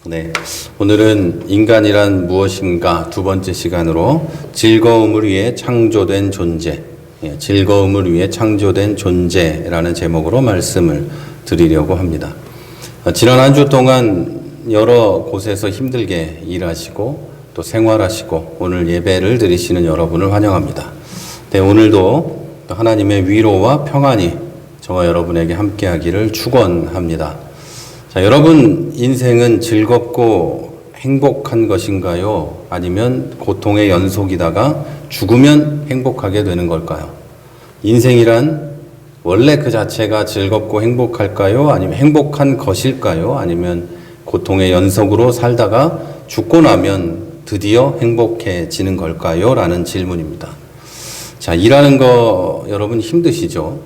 네, 오늘은 인간이란 무엇인가 두 번째 시간으로 즐거움을 위해 창조된 존재, 즐거움을 위해 창조된 존재라는 제목으로 말씀을 드리려고 합니다. 지난 한 주 동안 여러 곳에서 힘들게 일하시고 또 생활하시고 오늘 예배를 드리시는 여러분을 환영합니다. 네, 오늘도 하나님의 위로와 평안이 저와 여러분에게 함께하기를 축원합니다. 자, 여러분 인생은 즐겁고 행복한 것인가요? 아니면 고통의 연속이다가 죽으면 행복하게 되는 걸까요? 인생이란 원래 그 자체가 즐겁고 행복할까요? 아니면 행복한 것일까요? 아니면 고통의 연속으로 살다가 죽고 나면 드디어 행복해지는 걸까요? 라는 질문입니다. 자, 일하는 거 여러분 힘드시죠?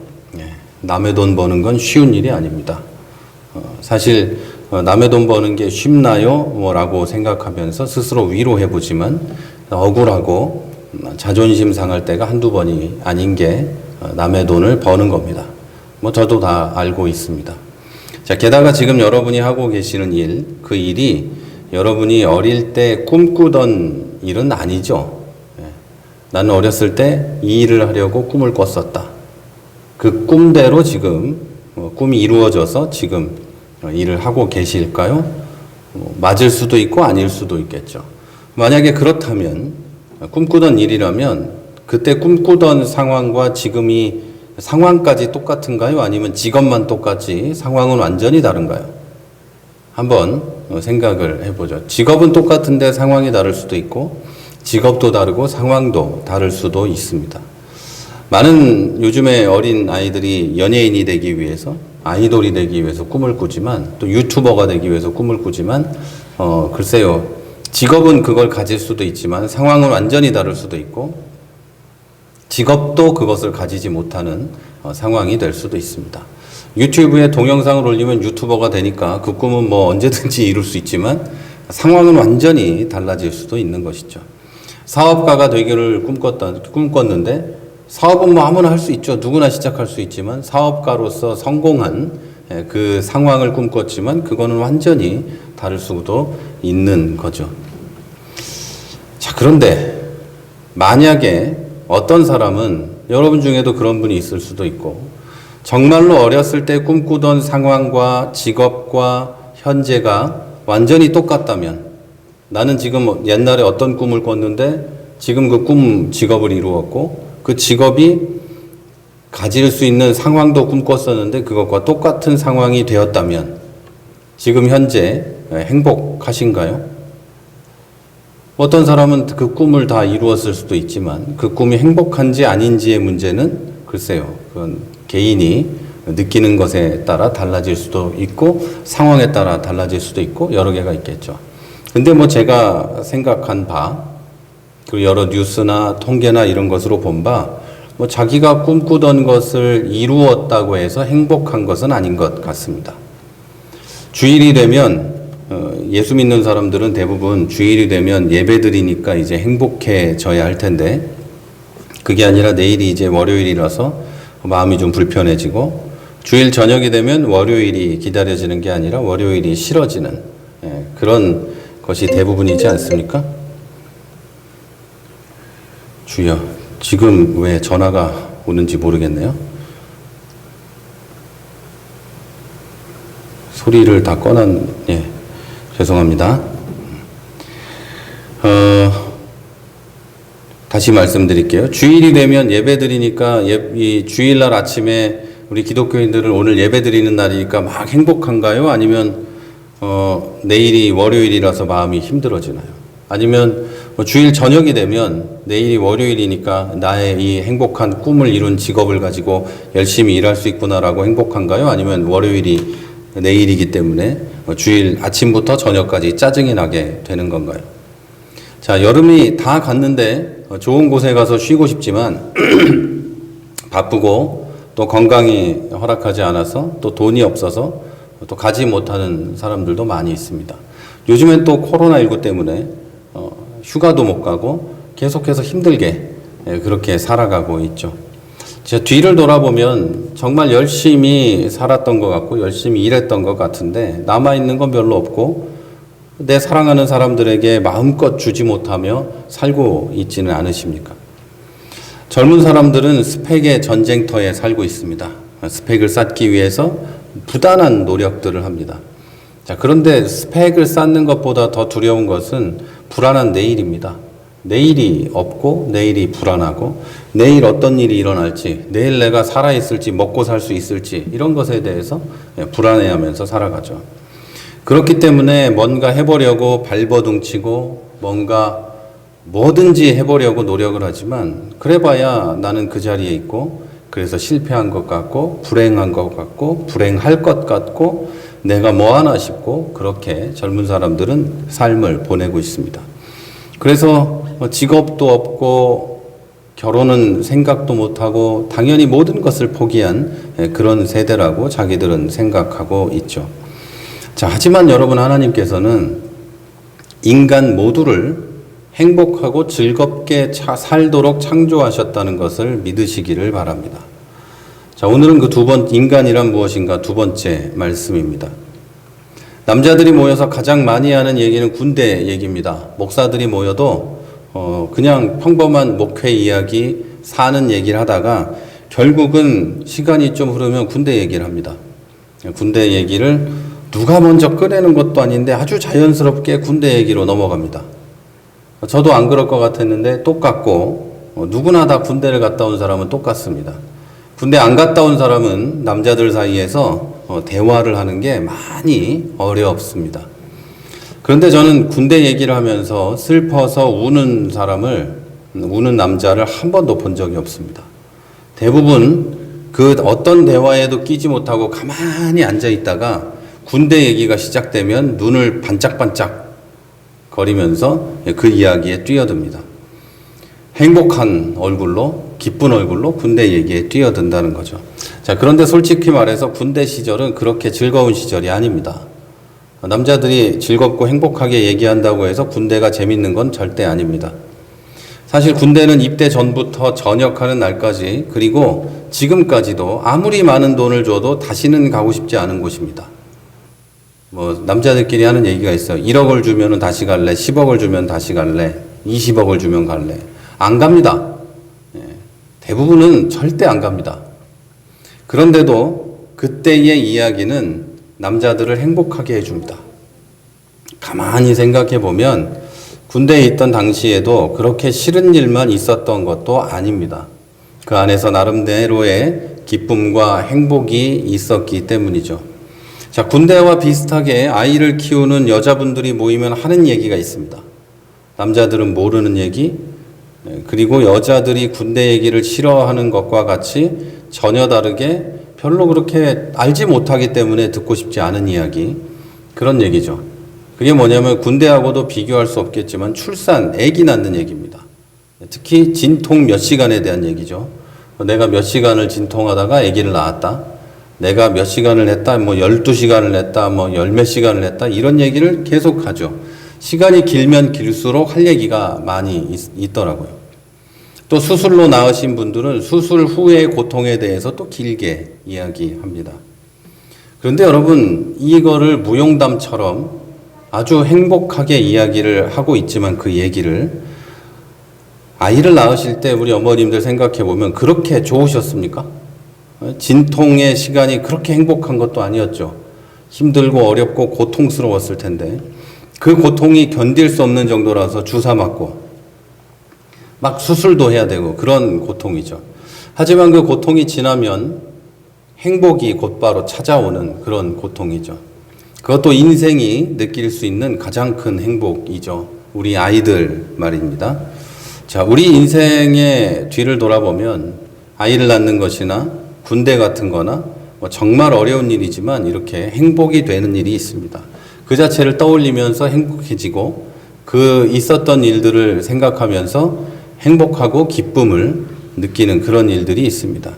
남의 돈 버는 건 쉬운 일이 아닙니다. 사실 남의 돈 버는 게 쉽나요? 라고 생각하면서 스스로 위로해보지만 억울하고 자존심 상할 때가 한두 번이 아닌 게 남의 돈을 버는 겁니다. 저도 다 알고 있습니다. 자, 게다가 지금 여러분이 하고 계시는 일, 그 일이 여러분이 어릴 때 꿈꾸던 일은 아니죠. 나는 어렸을 때 이 일을 하려고 꿈을 꿨었다. 그 꿈대로 지금 꿈이 이루어져서 지금 일을 하고 계실까요? 맞을 수도 있고 아닐 수도 있겠죠. 만약에 그렇다면 꿈꾸던 일이라면 그때 꿈꾸던 상황과 지금이 상황까지 똑같은가요? 아니면 직업만 똑같지 상황은 완전히 다른가요? 한번 생각을 해보죠. 직업은 똑같은데 상황이 다를 수도 있고 직업도 다르고 상황도 다를 수도 있습니다. 많은 요즘의 어린 아이들이 연예인이 되기 위해서 아이돌이 되기 위해서 꿈을 꾸지만 또 유튜버가 되기 위해서 꿈을 꾸지만 글쎄요, 직업은 그걸 가질 수도 있지만 상황은 완전히 다를 수도 있고 직업도 그것을 가지지 못하는 상황이 될 수도 있습니다. 유튜브에 동영상을 올리면 유튜버가 되니까 그 꿈은 언제든지 이룰 수 있지만 상황은 완전히 달라질 수도 있는 것이죠. 사업가가 되기를 꿈꿨는데 사업은 아무나 할 수 있죠. 누구나 시작할 수 있지만 사업가로서 성공한 그 상황을 꿈꿨지만 그거는 완전히 다를 수도 있는 거죠. 자, 그런데 만약에 어떤 사람은 여러분 중에도 그런 분이 있을 수도 있고 정말로 어렸을 때 꿈꾸던 상황과 직업과 현재가 완전히 똑같다면 나는 지금 옛날에 어떤 꿈을 꿨는데 지금 그 꿈 직업을 이루었고 그 직업이 가질 수 있는 상황도 꿈꿨었는데 그것과 똑같은 상황이 되었다면 지금 현재 행복하신가요? 어떤 사람은 그 꿈을 다 이루었을 수도 있지만 그 꿈이 행복한지 아닌지의 문제는 글쎄요, 그건 개인이 느끼는 것에 따라 달라질 수도 있고 상황에 따라 달라질 수도 있고 여러 개가 있겠죠. 근데 제가 생각한 바 그리고 여러 뉴스나 통계나 이런 것으로 본 바 자기가 꿈꾸던 것을 이루었다고 해서 행복한 것은 아닌 것 같습니다. 주일이 되면 예수 믿는 사람들은 대부분 주일이 되면 예배드리니까 이제 행복해져야 할 텐데 그게 아니라 내일이 이제 월요일이라서 마음이 좀 불편해지고 주일 저녁이 되면 월요일이 기다려지는 게 아니라 월요일이 싫어지는 그런 것이 대부분이지 않습니까? 주여, 지금 왜 전화가 오는지 모르겠네요. 소리를 다 죄송합니다. 다시 말씀드릴게요. 주일이 되면 예배드리니까 이 주일날 아침에 우리 기독교인들은 오늘 예배드리는 날이니까 막 행복한가요? 아니면 내일이 월요일이라서 마음이 힘들어지나요? 아니면 주일 저녁이 되면 내일이 월요일이니까 나의 이 행복한 꿈을 이룬 직업을 가지고 열심히 일할 수 있구나라고 행복한가요? 아니면 월요일이 내일이기 때문에 주일 아침부터 저녁까지 짜증이 나게 되는 건가요? 자, 여름이 다 갔는데 좋은 곳에 가서 쉬고 싶지만 바쁘고 또 건강이 허락하지 않아서 또 돈이 없어서 또 가지 못하는 사람들도 많이 있습니다. 요즘엔 또 코로나19 때문에 휴가도 못 가고 계속해서 힘들게 그렇게 살아가고 있죠. 제 뒤를 돌아보면 정말 열심히 살았던 것 같고 열심히 일했던 것 같은데 남아있는 건 별로 없고 내 사랑하는 사람들에게 마음껏 주지 못하며 살고 있지는 않으십니까? 젊은 사람들은 스펙의 전쟁터에 살고 있습니다. 스펙을 쌓기 위해서 부단한 노력들을 합니다. 자, 그런데 스펙을 쌓는 것보다 더 두려운 것은 불안한 내일입니다. 내일이 없고 내일이 불안하고 내일 어떤 일이 일어날지, 내일 내가 살아있을지 먹고 살 수 있을지 이런 것에 대해서 불안해하면서 살아가죠. 그렇기 때문에 뭔가 해보려고 발버둥치고 뭔가 뭐든지 해보려고 노력을 하지만 그래봐야 나는 그 자리에 있고 그래서 실패한 것 같고 불행한 것 같고 불행할 것 같고 내가 뭐 하나 싶고 그렇게 젊은 사람들은 삶을 보내고 있습니다. 그래서 직업도 없고 결혼은 생각도 못하고 당연히 모든 것을 포기한 그런 세대라고 자기들은 생각하고 있죠. 자, 하지만 여러분, 하나님께서는 인간 모두를 행복하고 즐겁게 살도록 창조하셨다는 것을 믿으시기를 바랍니다. 자, 오늘은 그 인간이란 무엇인가 두 번째 말씀입니다. 남자들이 모여서 가장 많이 하는 얘기는 군대 얘기입니다. 목사들이 모여도 그냥 평범한 목회 이야기, 사는 얘기를 하다가 결국은 시간이 좀 흐르면 군대 얘기를 합니다. 군대 얘기를 누가 먼저 꺼내는 것도 아닌데 아주 자연스럽게 군대 얘기로 넘어갑니다. 저도 안 그럴 것 같았는데 똑같고 누구나 다 군대를 갔다 온 사람은 똑같습니다. 군대 안 갔다 온 사람은 남자들 사이에서 대화를 하는 게 많이 어렵습니다. 그런데 저는 군대 얘기를 하면서 슬퍼서 우는 남자를 한 번도 본 적이 없습니다. 대부분 그 어떤 대화에도 끼지 못하고 가만히 앉아 있다가 군대 얘기가 시작되면 눈을 반짝반짝 거리면서 그 이야기에 뛰어듭니다. 행복한 얼굴로, 기쁜 얼굴로 군대 얘기에 뛰어든다는 거죠. 자, 그런데 솔직히 말해서 군대 시절은 그렇게 즐거운 시절이 아닙니다. 남자들이 즐겁고 행복하게 얘기한다고 해서 군대가 재밌는 건 절대 아닙니다. 사실 군대는 입대 전부터 전역하는 날까지 그리고 지금까지도 아무리 많은 돈을 줘도 다시는 가고 싶지 않은 곳입니다. 남자들끼리 하는 얘기가 있어요. 1억을 주면 다시 갈래, 10억을 주면 다시 갈래, 20억을 주면 갈래. 안 갑니다. 대부분은 절대 안 갑니다. 그런데도 그때의 이야기는 남자들을 행복하게 해줍니다. 가만히 생각해 보면 군대에 있던 당시에도 그렇게 싫은 일만 있었던 것도 아닙니다. 그 안에서 나름대로의 기쁨과 행복이 있었기 때문이죠. 자, 군대와 비슷하게 아이를 키우는 여자분들이 모이면 하는 얘기가 있습니다. 남자들은 모르는 얘기, 그리고 여자들이 군대 얘기를 싫어하는 것과 같이 전혀 다르게 별로 그렇게 알지 못하기 때문에 듣고 싶지 않은 이야기, 그런 얘기죠. 그게 뭐냐면 군대하고도 비교할 수 없겠지만 출산, 아기 낳는 얘기입니다. 특히 진통 몇 시간에 대한 얘기죠. 내가 몇 시간을 진통하다가 아기를 낳았다. 내가 몇 시간을 했다, 12시간을 했다, 열몇 시간을 했다, 이런 얘기를 계속 하죠. 시간이 길면 길수록 할 얘기가 많이 있더라고요. 또 수술로 나으신 분들은 수술 후의 고통에 대해서 또 길게 이야기합니다. 그런데 여러분, 이거를 무용담처럼 아주 행복하게 이야기를 하고 있지만 그 얘기를 아이를 낳으실 때 우리 어머님들 생각해 보면 그렇게 좋으셨습니까? 진통의 시간이 그렇게 행복한 것도 아니었죠. 힘들고 어렵고 고통스러웠을 텐데 그 고통이 견딜 수 없는 정도라서 주사 맞고 막 수술도 해야 되고 그런 고통이죠. 하지만 그 고통이 지나면 행복이 곧바로 찾아오는 그런 고통이죠. 그것도 인생이 느낄 수 있는 가장 큰 행복이죠. 우리 아이들 말입니다. 자, 우리 인생의 뒤를 돌아보면 아이를 낳는 것이나 군대 같은 거나 정말 어려운 일이지만 이렇게 행복이 되는 일이 있습니다. 그 자체를 떠올리면서 행복해지고 그 있었던 일들을 생각하면서 행복하고 기쁨을 느끼는 그런 일들이 있습니다.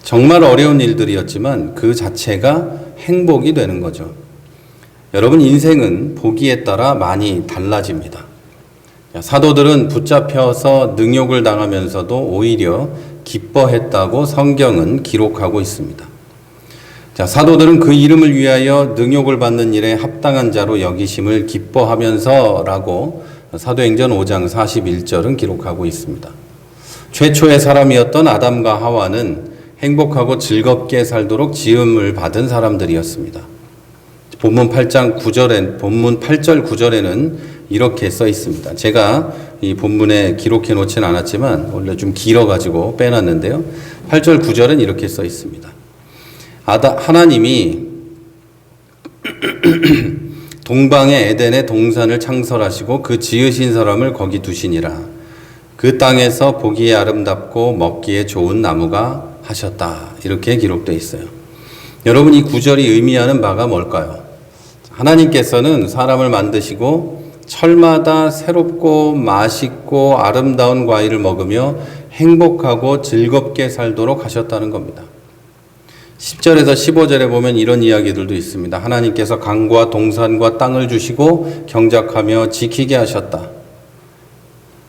정말 어려운 일들이었지만 그 자체가 행복이 되는 거죠. 여러분, 인생은 보기에 따라 많이 달라집니다. 사도들은 붙잡혀서 능욕을 당하면서도 오히려 기뻐했다고 성경은 기록하고 있습니다. 자, 사도들은 그 이름을 위하여 능욕을 받는 일에 합당한 자로 여기심을 기뻐하면서라고 사도행전 5장 41절은 기록하고 있습니다. 최초의 사람이었던 아담과 하와는 행복하고 즐겁게 살도록 지음을 받은 사람들이었습니다. 본문 8절 9절에는 이렇게 써 있습니다. 제가 이 본문에 기록해 놓지는 않았지만 원래 좀 길어가지고 빼놨는데요. 8절 9절은 이렇게 써 있습니다. 하나님이 동방의 에덴의 동산을 창설하시고 그 지으신 사람을 거기 두시니라. 그 땅에서 보기에 아름답고 먹기에 좋은 나무가 하셨다. 이렇게 기록되어 있어요. 여러분, 이 구절이 의미하는 바가 뭘까요? 하나님께서는 사람을 만드시고 철마다 새롭고 맛있고 아름다운 과일을 먹으며 행복하고 즐겁게 살도록 하셨다는 겁니다. 10절에서 15절에 보면 이런 이야기들도 있습니다. 하나님께서 강과 동산과 땅을 주시고 경작하며 지키게 하셨다.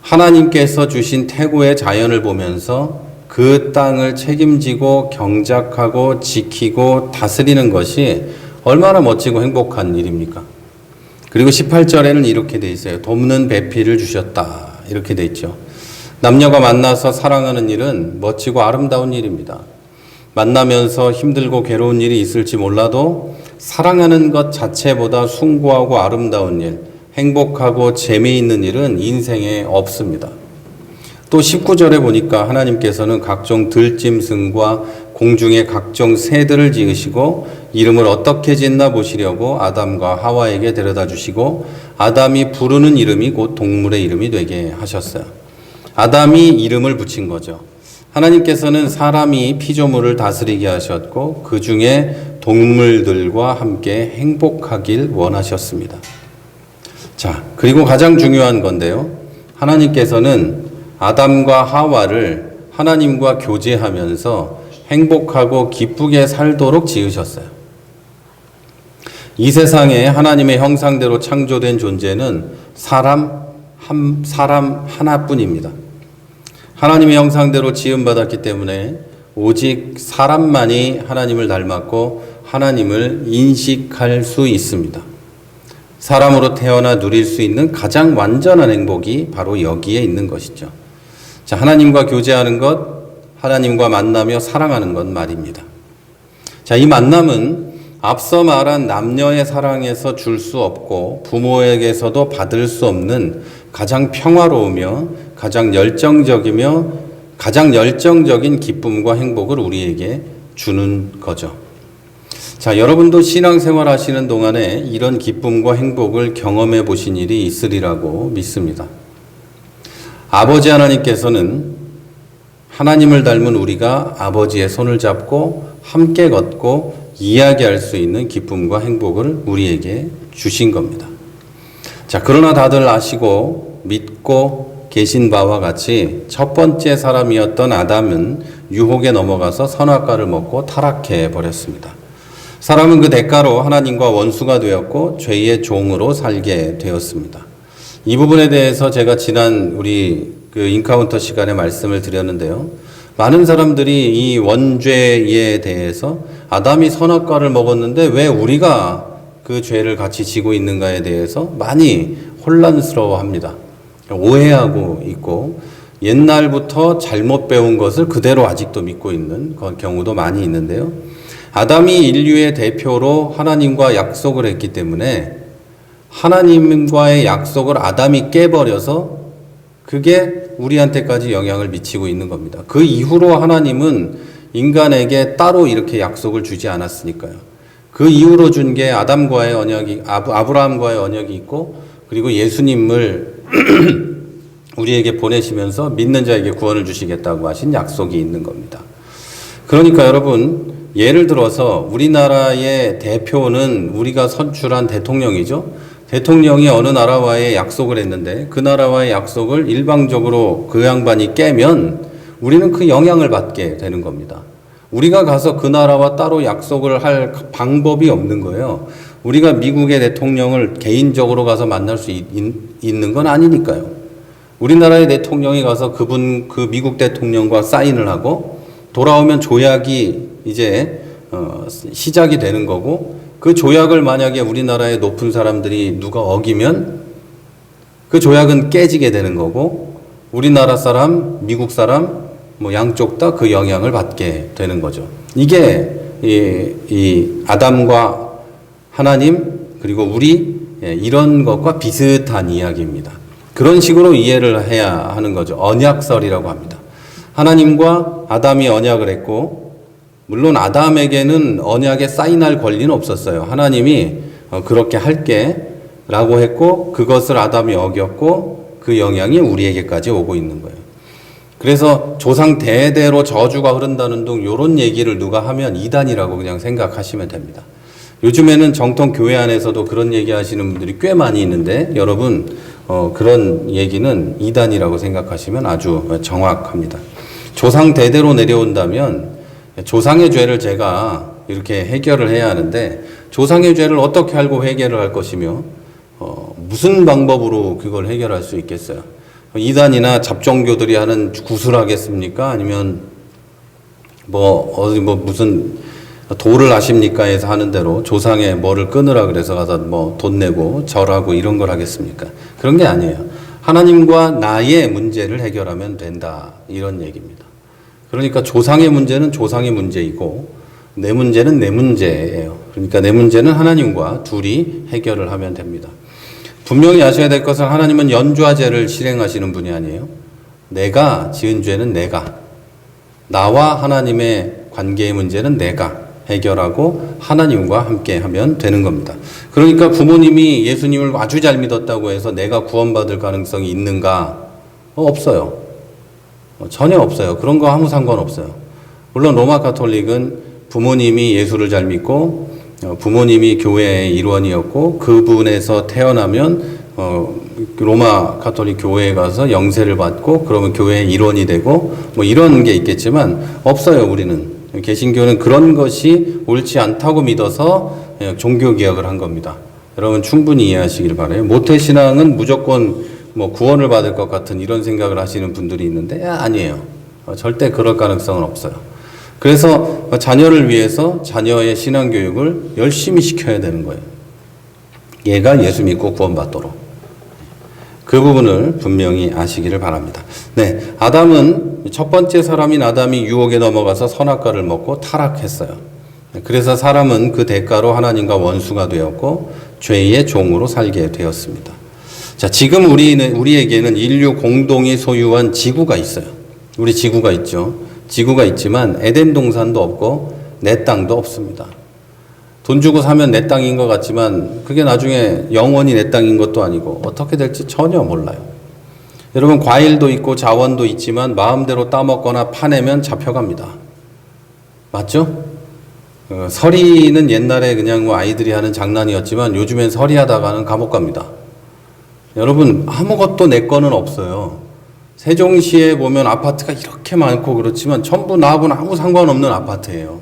하나님께서 주신 태고의 자연을 보면서 그 땅을 책임지고 경작하고 지키고 다스리는 것이 얼마나 멋지고 행복한 일입니까? 그리고 18절에는 이렇게 돼 있어요. 돕는 배필을 주셨다. 이렇게 돼 있죠. 남녀가 만나서 사랑하는 일은 멋지고 아름다운 일입니다. 만나면서 힘들고 괴로운 일이 있을지 몰라도 사랑하는 것 자체보다 숭고하고 아름다운 일, 행복하고 재미있는 일은 인생에 없습니다. 또 19절에 보니까 하나님께서는 각종 들짐승과 공중의 각종 새들을 지으시고 이름을 어떻게 짓나 보시려고 아담과 하와에게 데려다 주시고 아담이 부르는 이름이 곧 동물의 이름이 되게 하셨어요. 아담이 이름을 붙인 거죠. 하나님께서는 사람이 피조물을 다스리게 하셨고 그 중에 동물들과 함께 행복하길 원하셨습니다. 자, 그리고 가장 중요한 건데요. 하나님께서는 아담과 하와를 하나님과 교제하면서 행복하고 기쁘게 살도록 지으셨어요. 이 세상에 하나님의 형상대로 창조된 존재는 사람 하나뿐입니다. 하나님의 형상대로 지음받았기 때문에 오직 사람만이 하나님을 닮았고 하나님을 인식할 수 있습니다. 사람으로 태어나 누릴 수 있는 가장 완전한 행복이 바로 여기에 있는 것이죠. 자, 하나님과 교제하는 것, 하나님과 만나며 사랑하는 것 말입니다. 자, 이 만남은 앞서 말한 남녀의 사랑에서 줄 수 없고 부모에게서도 받을 수 없는 가장 평화로우며 가장 열정적인 기쁨과 행복을 우리에게 주는 거죠. 자, 여러분도 신앙생활 하시는 동안에 이런 기쁨과 행복을 경험해 보신 일이 있으리라고 믿습니다. 아버지 하나님께서는 하나님을 닮은 우리가 아버지의 손을 잡고 함께 걷고 이야기할 수 있는 기쁨과 행복을 우리에게 주신 겁니다. 자, 그러나 다들 아시고 믿고 계신 바와 같이 첫 번째 사람이었던 아담은 유혹에 넘어가서 선악과를 먹고 타락해 버렸습니다. 사람은 그 대가로 하나님과 원수가 되었고 죄의 종으로 살게 되었습니다. 이 부분에 대해서 제가 지난 우리 인카운터 시간에 말씀을 드렸는데요. 많은 사람들이 이 원죄에 대해서 아담이 선악과를 먹었는데 왜 우리가 그 죄를 같이 지고 있는가에 대해서 많이 혼란스러워합니다. 오해하고 있고 옛날부터 잘못 배운 것을 그대로 아직도 믿고 있는 경우도 많이 있는데요. 아담이 인류의 대표로 하나님과 약속을 했기 때문에 하나님과의 약속을 아담이 깨버려서 그게 우리한테까지 영향을 미치고 있는 겁니다. 그 이후로 하나님은 인간에게 따로 이렇게 약속을 주지 않았으니까요. 그 이후로 준 게 아담과의 언약이, 아브라함과의 언약이 있고, 그리고 예수님을 우리에게 보내시면서 믿는 자에게 구원을 주시겠다고 하신 약속이 있는 겁니다. 그러니까 여러분, 예를 들어서 우리나라의 대표는 우리가 선출한 대통령이죠. 대통령이 어느 나라와의 약속을 했는데 그 나라와의 약속을 일방적으로 그 양반이 깨면 우리는 그 영향을 받게 되는 겁니다. 우리가 가서 그 나라와 따로 약속을 할 방법이 없는 거예요. 우리가 미국의 대통령을 개인적으로 가서 만날 수 있는 건 아니니까요. 우리나라의 대통령이 가서 그 미국 대통령과 사인을 하고 돌아오면 조약이 이제 시작이 되는 거고, 그 조약을 만약에 우리나라의 높은 사람들이 누가 어기면 그 조약은 깨지게 되는 거고, 우리나라 사람, 미국 사람, 뭐 양쪽 다 그 영향을 받게 되는 거죠. 이게 이 아담과 하나님 그리고 우리 이런 것과 비슷한 이야기입니다. 그런 식으로 이해를 해야 하는 거죠. 언약설이라고 합니다. 하나님과 아담이 언약을 했고, 물론 아담에게는 언약에 사인할 권리는 없었어요. 하나님이 그렇게 할게 라고 했고, 그것을 아담이 어겼고, 그 영향이 우리에게까지 오고 있는 거예요. 그래서 조상 대대로 저주가 흐른다는 등 이런 얘기를 누가 하면 이단이라고 그냥 생각하시면 됩니다. 요즘에는 정통 교회 안에서도 그런 얘기 하시는 분들이 꽤 많이 있는데, 여러분 그런 얘기는 이단이라고 생각하시면 아주 정확합니다. 조상 대대로 내려온다면 조상의 죄를 제가 이렇게 해결을 해야 하는데, 조상의 죄를 어떻게 알고 해결을 할 것이며 무슨 방법으로 그걸 해결할 수 있겠어요? 이단이나 잡종교들이 하는 구슬하겠습니까? 아니면 어디 무슨 도를 아십니까? 해서 하는 대로 조상의 뭐를 끊으라 그래서 가서 돈 내고 절하고 이런 걸 하겠습니까? 그런 게 아니에요. 하나님과 나의 문제를 해결하면 된다, 이런 얘기입니다. 그러니까 조상의 문제는 조상의 문제이고, 내 문제는 내 문제예요. 그러니까 내 문제는 하나님과 둘이 해결을 하면 됩니다. 분명히 아셔야 될 것은, 하나님은 연좌제를 실행하시는 분이 아니에요. 내가 지은 죄는 내가, 나와 하나님의 관계의 문제는 내가 해결하고 하나님과 함께 하면 되는 겁니다. 그러니까 부모님이 예수님을 아주 잘 믿었다고 해서 내가 구원받을 가능성이 있는가? 없어요. 전혀 없어요. 그런 거 아무 상관없어요. 물론 로마 가톨릭은 부모님이 예수를 잘 믿고 부모님이 교회의 일원이었고, 그분에서 태어나면 로마 가톨릭 교회에 가서 영세를 받고 그러면 교회의 일원이 되고 이런 게 있겠지만, 없어요. 우리는 개신교는 그런 것이 옳지 않다고 믿어서 종교개혁을 한 겁니다. 여러분 충분히 이해하시길 바라요. 모태신앙은 무조건 구원을 받을 것 같은 이런 생각을 하시는 분들이 있는데, 아니에요. 절대 그럴 가능성은 없어요. 그래서 자녀를 위해서 자녀의 신앙교육을 열심히 시켜야 되는 거예요. 얘가 예수 믿고 구원받도록. 그 부분을 분명히 아시기를 바랍니다. 네, 아담은, 첫 번째 사람인 아담이 유혹에 넘어가서 선악과를 먹고 타락했어요. 그래서 사람은 그 대가로 하나님과 원수가 되었고 죄의 종으로 살게 되었습니다. 자, 지금 우리에게는 인류 공동이 소유한 지구가 있어요. 우리 지구가 있죠. 지구가 있지만 에덴 동산도 없고 내 땅도 없습니다. 돈 주고 사면 내 땅인 것 같지만 그게 나중에 영원히 내 땅인 것도 아니고 어떻게 될지 전혀 몰라요. 여러분, 과일도 있고 자원도 있지만 마음대로 따먹거나 파내면 잡혀갑니다. 맞죠? 서리는 옛날에 그냥 아이들이 하는 장난이었지만 요즘엔 서리하다가는 감옥 갑니다. 여러분, 아무것도 내 거는 없어요. 세종시에 보면 아파트가 이렇게 많고 그렇지만 전부 나하고는 아무 상관없는 아파트예요.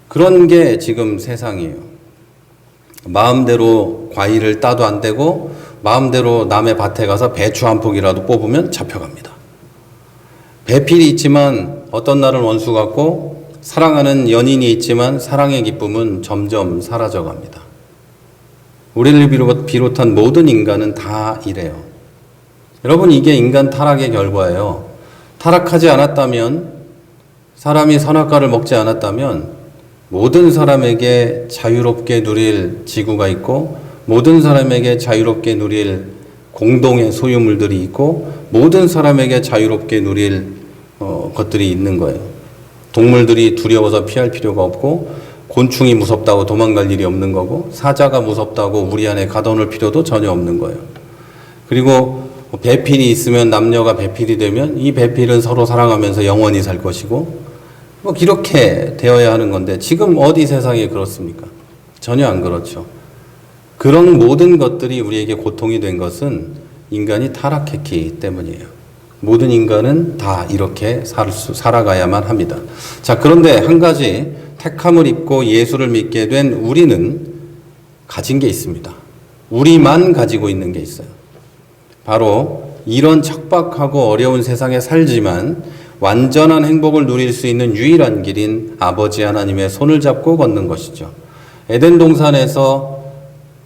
그런 게 지금 세상이에요. 마음대로 과일을 따도 안 되고 마음대로 남의 밭에 가서 배추 한 폭이라도 뽑으면 잡혀갑니다. 배필이 있지만 어떤 날은 원수 같고, 사랑하는 연인이 있지만 사랑의 기쁨은 점점 사라져갑니다. 우리를 비롯한 모든 인간은 다 이래요. 여러분, 이게 인간 타락의 결과예요. 타락하지 않았다면, 사람이 선악과를 먹지 않았다면 모든 사람에게 자유롭게 누릴 지구가 있고, 모든 사람에게 자유롭게 누릴 공동의 소유물들이 있고, 모든 사람에게 자유롭게 누릴 것들이 있는 거예요. 동물들이 두려워서 피할 필요가 없고, 곤충이 무섭다고 도망갈 일이 없는 거고, 사자가 무섭다고 우리 안에 가둬놓을 필요도 전혀 없는 거예요. 그리고 배필이 있으면, 남녀가 배필이 되면 이 배필은 서로 사랑하면서 영원히 살 것이고, 이렇게 되어야 하는 건데, 지금 어디 세상에 그렇습니까? 전혀 안 그렇죠. 그런 모든 것들이 우리에게 고통이 된 것은 인간이 타락했기 때문이에요. 모든 인간은 다 이렇게 살아가야만 합니다. 자, 그런데 한 가지, 택함을 입고 예수를 믿게 된 우리는 가진 게 있습니다. 우리만 가지고 있는 게 있어요. 바로 이런 척박하고 어려운 세상에 살지만 완전한 행복을 누릴 수 있는 유일한 길인 아버지 하나님의 손을 잡고 걷는 것이죠. 에덴 동산에서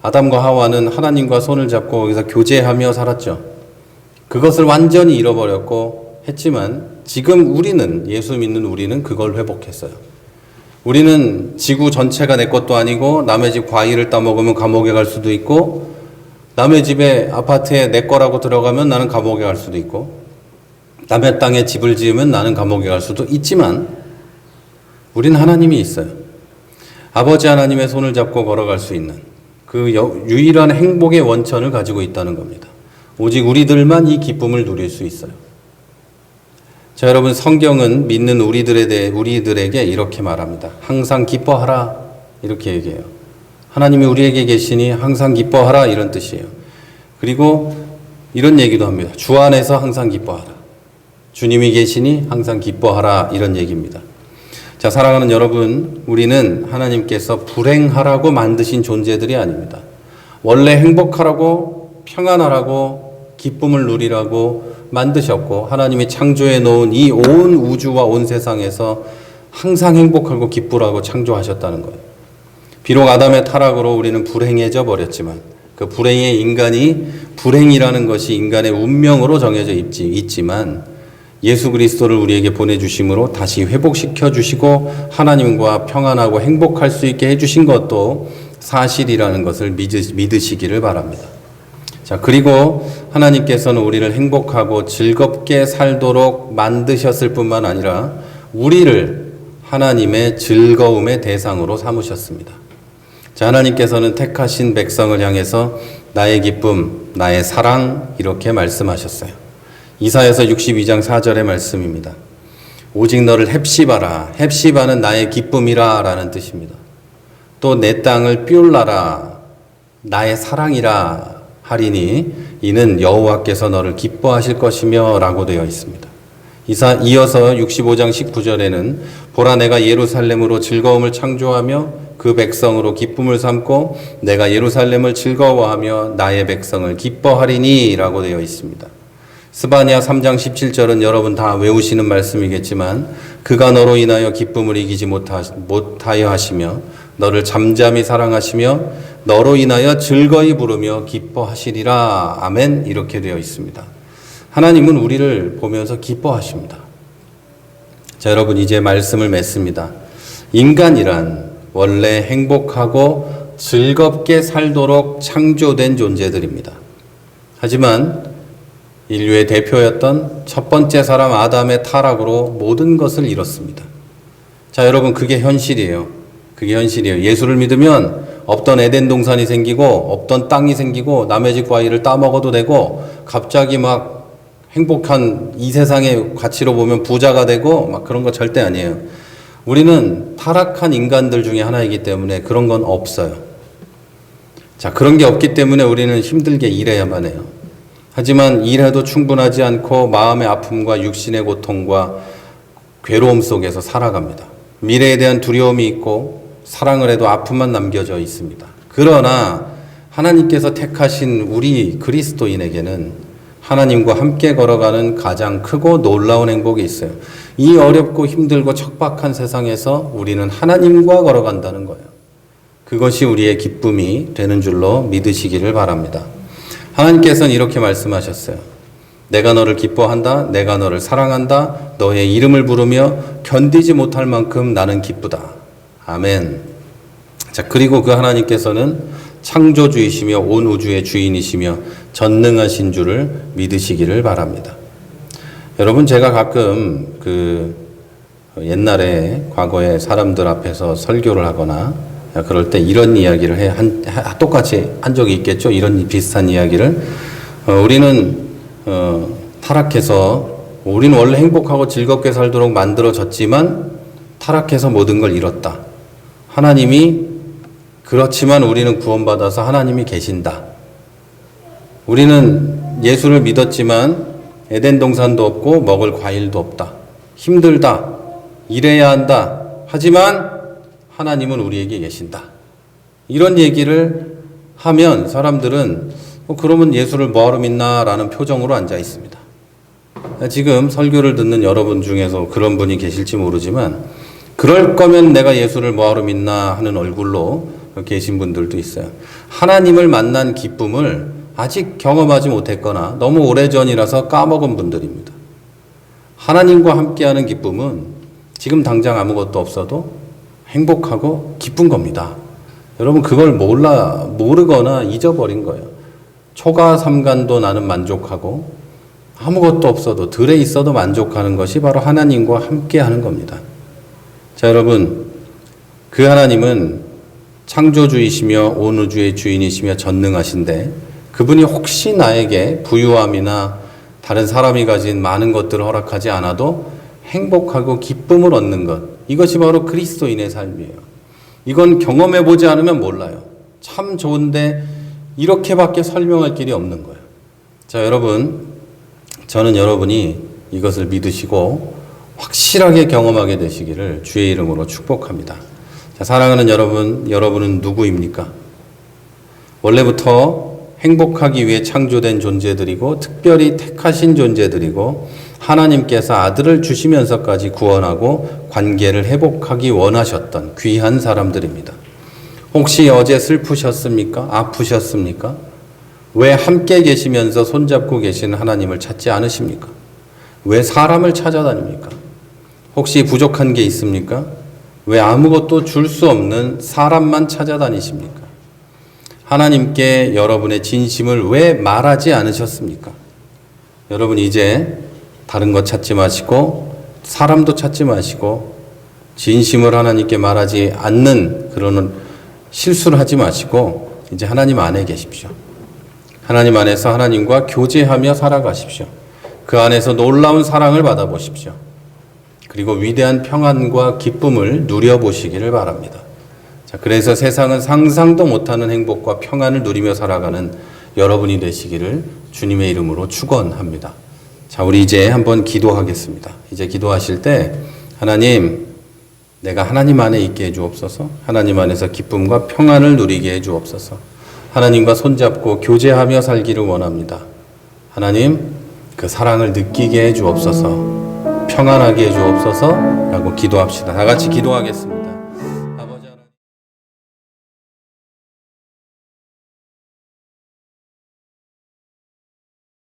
아담과 하와는 하나님과 손을 잡고 거기서 교제하며 살았죠. 그것을 완전히 잃어버렸고 했지만 지금 우리는, 예수 믿는 우리는 그걸 회복했어요. 우리는 지구 전체가 내 것도 아니고 남의 집 과일을 따먹으면 감옥에 갈 수도 있고 남의 집에 아파트에 내 거라고 들어가면 나는 감옥에 갈 수도 있고 남의 땅에 집을 지으면 나는 감옥에 갈 수도 있지만 우린 하나님이 있어요. 아버지 하나님의 손을 잡고 걸어갈 수 있는 그 유일한 행복의 원천을 가지고 있다는 겁니다. 오직 우리들만 이 기쁨을 누릴 수 있어요. 자, 여러분, 성경은 믿는 우리들에게 이렇게 말합니다. 항상 기뻐하라, 이렇게 얘기해요. 하나님이 우리에게 계시니 항상 기뻐하라, 이런 뜻이에요. 그리고 이런 얘기도 합니다. 주 안에서 항상 기뻐하라. 주님이 계시니 항상 기뻐하라, 이런 얘기입니다. 자, 사랑하는 여러분, 우리는 하나님께서 불행하라고 만드신 존재들이 아닙니다. 원래 행복하라고, 평안하라고, 기쁨을 누리라고 만드셨고 하나님이 창조해 놓은 이 온 우주와 온 세상에서 항상 행복하고 기쁘라고 창조하셨다는 거예요. 비록 아담의 타락으로 우리는 불행해져 버렸지만 그 불행의 인간이 불행이라는 것이 인간의 운명으로 정해져 있지만 예수 그리스도를 우리에게 보내주심으로 다시 회복시켜 주시고 하나님과 평안하고 행복할 수 있게 해주신 것도 사실이라는 것을 믿으시기를 바랍니다. 자, 그리고 하나님께서는 우리를 행복하고 즐겁게 살도록 만드셨을 뿐만 아니라 우리를 하나님의 즐거움의 대상으로 삼으셨습니다. 자, 하나님께서는 택하신 백성을 향해서 나의 기쁨, 나의 사랑 이렇게 말씀하셨어요. 이사야서 62장 4절의 말씀입니다. 오직 너를 헵시바라. 헵시바는 나의 기쁨이라 라는 뜻입니다. 또 내 땅을 삐올라라. 나의 사랑이라 하리니 이는 여호와께서 너를 기뻐하실 것이며 라고 되어 있습니다. 이어서 65장 19절에는 보라 내가 예루살렘으로 즐거움을 창조하며 그 백성으로 기쁨을 삼고 내가 예루살렘을 즐거워하며 나의 백성을 기뻐하리니 라고 되어 있습니다. 스바냐 3장 17절은 여러분 다 외우시는 말씀이겠지만 그가 너로 인하여 기쁨을 이기지 못하여 하시며 너를 잠잠히 사랑하시며 너로 인하여 즐거이 부르며 기뻐하시리라. 아멘. 이렇게 되어 있습니다. 하나님은 우리를 보면서 기뻐하십니다. 자, 여러분 이제 말씀을 맺습니다. 인간이란 원래 행복하고 즐겁게 살도록 창조된 존재들입니다. 하지만 인류의 대표였던 첫 번째 사람 아담의 타락으로 모든 것을 잃었습니다. 자, 여러분 그게 현실이에요. 그게 현실이에요. 예수를 믿으면 없던 에덴 동산이 생기고 없던 땅이 생기고 남의 집 과일을 따먹어도 되고 갑자기 막 행복한 이 세상의 가치로 보면 부자가 되고 막 그런 거 절대 아니에요. 우리는 타락한 인간들 중에 하나이기 때문에 그런 건 없어요. 자, 그런 게 없기 때문에 우리는 힘들게 일해야만 해요. 하지만 일해도 충분하지 않고 마음의 아픔과 육신의 고통과 괴로움 속에서 살아갑니다. 미래에 대한 두려움이 있고 사랑을 해도 아픔만 남겨져 있습니다. 그러나 하나님께서 택하신 우리 그리스도인에게는 하나님과 함께 걸어가는 가장 크고 놀라운 행복이 있어요. 이 어렵고 힘들고 척박한 세상에서 우리는 하나님과 걸어간다는 거예요. 그것이 우리의 기쁨이 되는 줄로 믿으시기를 바랍니다. 하나님께서는 이렇게 말씀하셨어요. 내가 너를 기뻐한다. 내가 너를 사랑한다. 너의 이름을 부르며 견디지 못할 만큼 나는 기쁘다. 아멘. 자, 그리고 그 하나님께서는 창조주이시며 온 우주의 주인이시며 전능하신 줄을 믿으시기를 바랍니다. 여러분, 제가 가끔 옛날에 과거에 사람들 앞에서 설교를 하거나 그럴 때 이런 이야기를 똑같이 한 적이 있겠죠. 이런 비슷한 이야기를. 우리는 타락해서 우리는 원래 행복하고 즐겁게 살도록 만들어졌지만 타락해서 모든 걸 잃었다. 하나님이 그렇지만 우리는 구원받아서 하나님이 계신다. 우리는 예수를 믿었지만 에덴 동산도 없고 먹을 과일도 없다. 힘들다. 일해야 한다. 하지만 하나님은 우리에게 계신다. 이런 얘기를 하면 사람들은 그러면 예수를 뭐하러 믿나? 라는 표정으로 앉아 있습니다. 지금 설교를 듣는 여러분 중에서 그런 분이 계실지 모르지만 그럴 거면 내가 예수를 뭐하러 믿나 하는 얼굴로 계신 분들도 있어요. 하나님을 만난 기쁨을 아직 경험하지 못했거나 너무 오래전이라서 까먹은 분들입니다. 하나님과 함께하는 기쁨은 지금 당장 아무것도 없어도 행복하고 기쁜 겁니다. 여러분 그걸 모르거나 잊어버린 거예요. 초가 삼간도 나는 만족하고 아무것도 없어도 들에 있어도 만족하는 것이 바로 하나님과 함께하는 겁니다. 자, 여러분, 그 하나님은 창조주이시며 온 우주의 주인이시며 전능하신데 그분이 혹시 나에게 부유함이나 다른 사람이 가진 많은 것들을 허락하지 않아도 행복하고 기쁨을 얻는 것, 이것이 바로 그리스도인의 삶이에요. 이건 경험해보지 않으면 몰라요. 참 좋은데 이렇게밖에 설명할 길이 없는 거예요. 자, 여러분, 저는 여러분이 이것을 믿으시고 확실하게 경험하게 되시기를 주의 이름으로 축복합니다. 자, 사랑하는 여러분, 여러분은 누구입니까? 원래부터 행복하기 위해 창조된 존재들이고 특별히 택하신 존재들이고 하나님께서 아들을 주시면서까지 구원하고 관계를 회복하기 원하셨던 귀한 사람들입니다. 혹시 어제 슬프셨습니까? 아프셨습니까? 왜 함께 계시면서 손잡고 계신 하나님을 찾지 않으십니까? 왜 사람을 찾아다닙니까? 혹시 부족한 게 있습니까? 왜 아무것도 줄 수 없는 사람만 찾아다니십니까? 하나님께 여러분의 진심을 왜 말하지 않으셨습니까? 여러분 이제 다른 것 찾지 마시고 사람도 찾지 마시고 진심을 하나님께 말하지 않는 그런 실수를 하지 마시고 이제 하나님 안에 계십시오. 하나님 안에서 하나님과 교제하며 살아가십시오. 그 안에서 놀라운 사랑을 받아보십시오. 그리고 위대한 평안과 기쁨을 누려보시기를 바랍니다. 자, 그래서 세상은 상상도 못하는 행복과 평안을 누리며 살아가는 여러분이 되시기를 주님의 이름으로 축원합니다. 자, 우리 이제 한번 기도하겠습니다. 이제 기도하실 때 하나님, 내가 하나님 안에 있게 해주옵소서. 하나님 안에서 기쁨과 평안을 누리게 해주옵소서. 하나님과 손잡고 교제하며 살기를 원합니다. 하나님, 그 사랑을 느끼게 해주옵소서. 평안하게 해주옵소서 라고 기도합시다. 다 같이 기도하겠습니다.